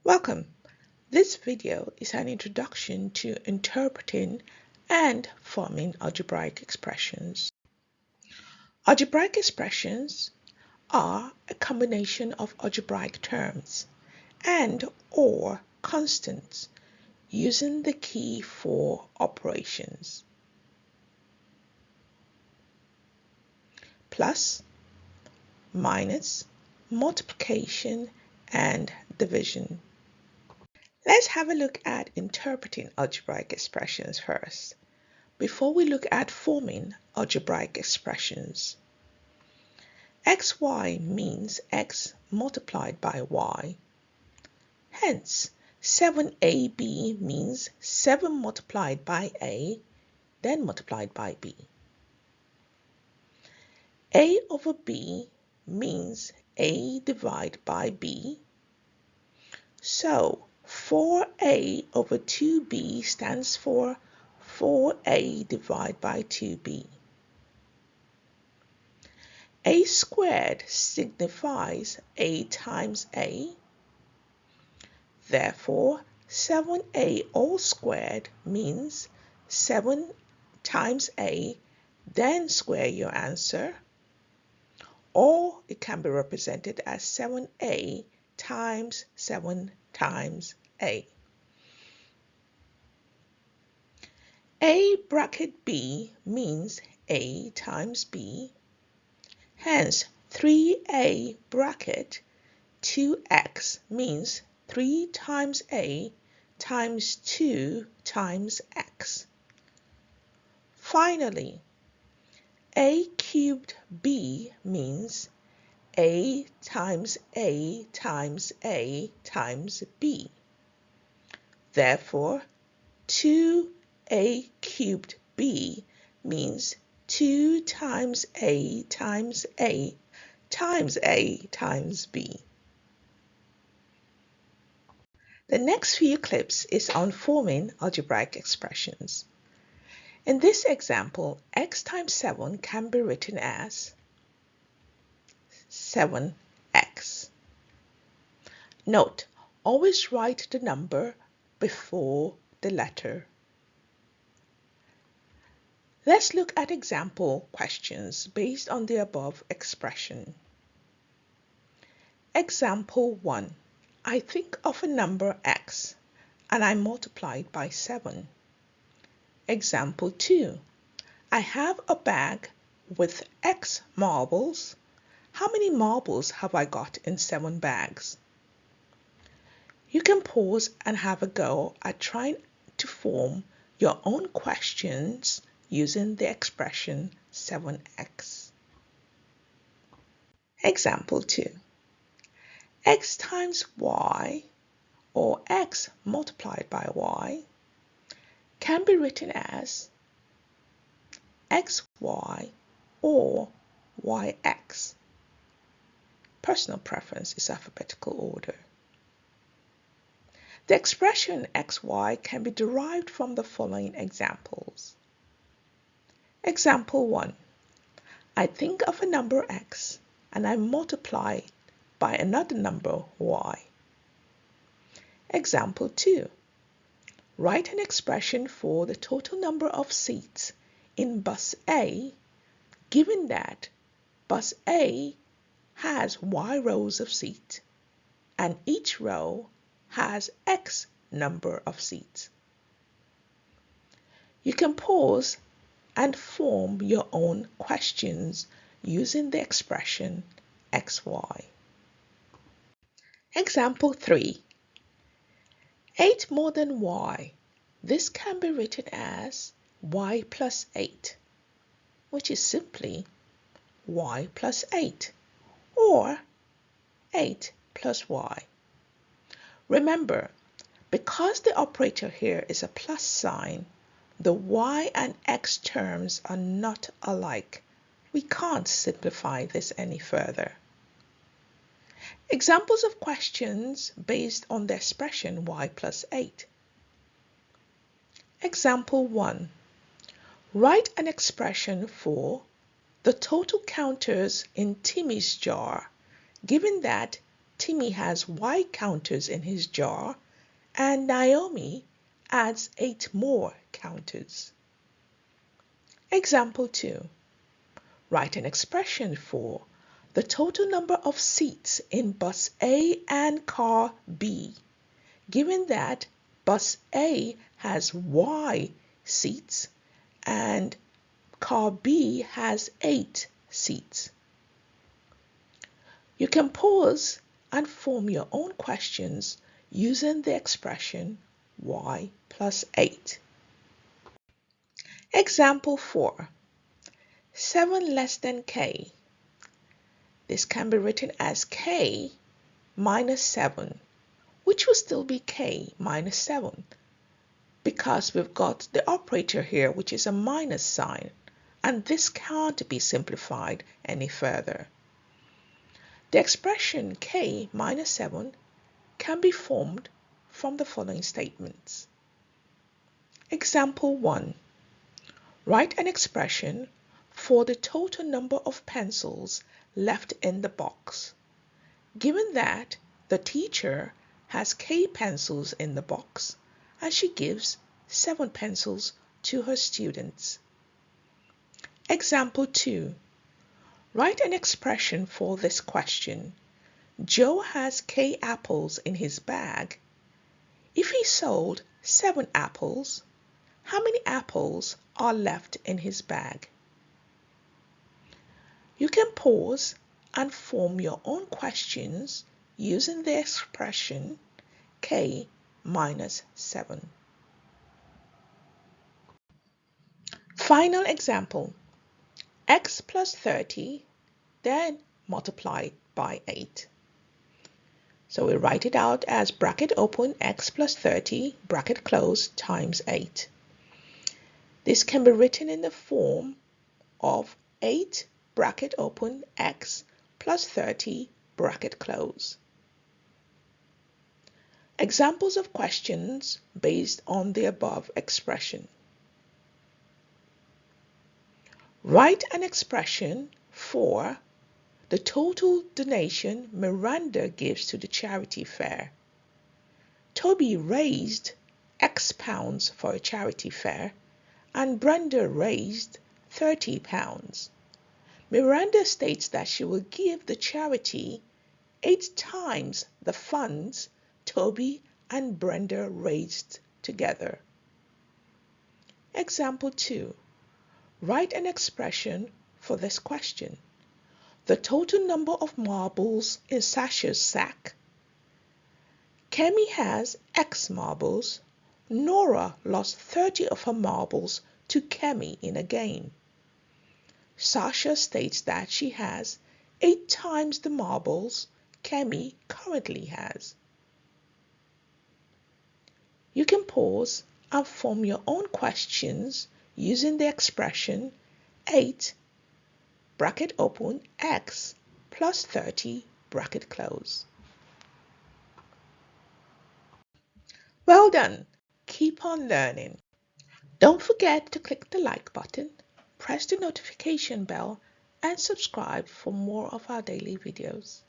Welcome! This video is an introduction to interpreting and forming algebraic expressions. Algebraic expressions are a combination of algebraic terms and or constants using the key for operations: plus, minus, multiplication, and division. Let's have a look at interpreting algebraic expressions first, before we look at forming algebraic expressions. xy means x multiplied by y. Hence, 7ab means 7 multiplied by a, then multiplied by b. A over b means a divided by b. So, 4a over 2b stands for 4a divided by 2b. A squared signifies a times a. Therefore, 7a all squared means 7 times a, then square your answer. Or it can be represented as 7a times 7 times a. A bracket b means a times b. Hence, 3a bracket 2x means 3 times a times 2 times x. Finally, a cubed b means a times a times a times b. Therefore, 2a cubed b means 2 times a times a times a times b. The next few clips is on forming algebraic expressions. In this example, x times 7 can be written as 7x. Note, always write the number before the letter. Let's look at example questions based on the above expression. Example 1. I think of a number x and I multiply it by 7. Example 2. I have a bag with x marbles. How many marbles have I got in 7 bags? You can pause and have a go at trying to form your own questions using the expression 7x. Example 2. X times y, or x multiplied by y, can be written as xy or yx. Personal preference is alphabetical order. The expression xy can be derived from the following examples. Example 1. I think of a number x and I multiply by another number y. Example 2. Write an expression for the total number of seats in bus A, given that bus A has y rows of seats and each row has x number of seats. You can pause and form your own questions using the expression xy. Example 3. 8 more than y. This can be written as y plus 8, which is simply y plus 8, or 8 plus y. Remember, because the operator here is a plus sign, the y and x terms are not alike. We can't simplify this any further. Examples of questions based on the expression y plus 8. Example 1. Write an expression for the total counters in Timmy's jar, given that Timmy has Y counters in his jar, and Naomi adds 8 more counters. Example 2. Write an expression for the total number of seats in bus A and car B, given that bus A has Y seats and car B has 8 seats. You can pause and form your own questions using the expression Y plus 8. Example 4. 7 less than K. This can be written as K minus 7, which will still be K minus 7 because we've got the operator here, which is a minus sign, and this can't be simplified any further. The expression K minus 7 can be formed from the following statements. Example 1. Write an expression for the total number of pencils left in the box, given that the teacher has K pencils in the box and she gives 7 pencils to her students. Example 2. Write an expression for this question. Joe has K apples in his bag. If he sold 7 apples, how many apples are left in his bag? You can pause and form your own questions using the expression K minus 7. Final example. X plus 30, then multiply by 8. So we write it out as bracket open x plus 30, bracket close, times 8. This can be written in the form of 8 bracket open x plus 30 bracket close. Examples of questions based on the above expression. Write an expression for the total donation Miranda gives to the charity fair. Toby raised X pounds for a charity fair and Brenda raised £30. Miranda states that she will give the charity 8 times the funds Toby and Brenda raised together. Example 2. Write an expression for this question. The total number of marbles in Sasha's sack. Kemi has X marbles. Nora lost 30 of her marbles to Kemi in a game. Sasha states that she has 8 times the marbles Kemi currently has. You can pause and form your own questions using the expression 8 bracket open x plus 30 bracket close. Well done. Keep on learning. Don't forget to click the like button, press the notification bell, and subscribe for more of our daily videos.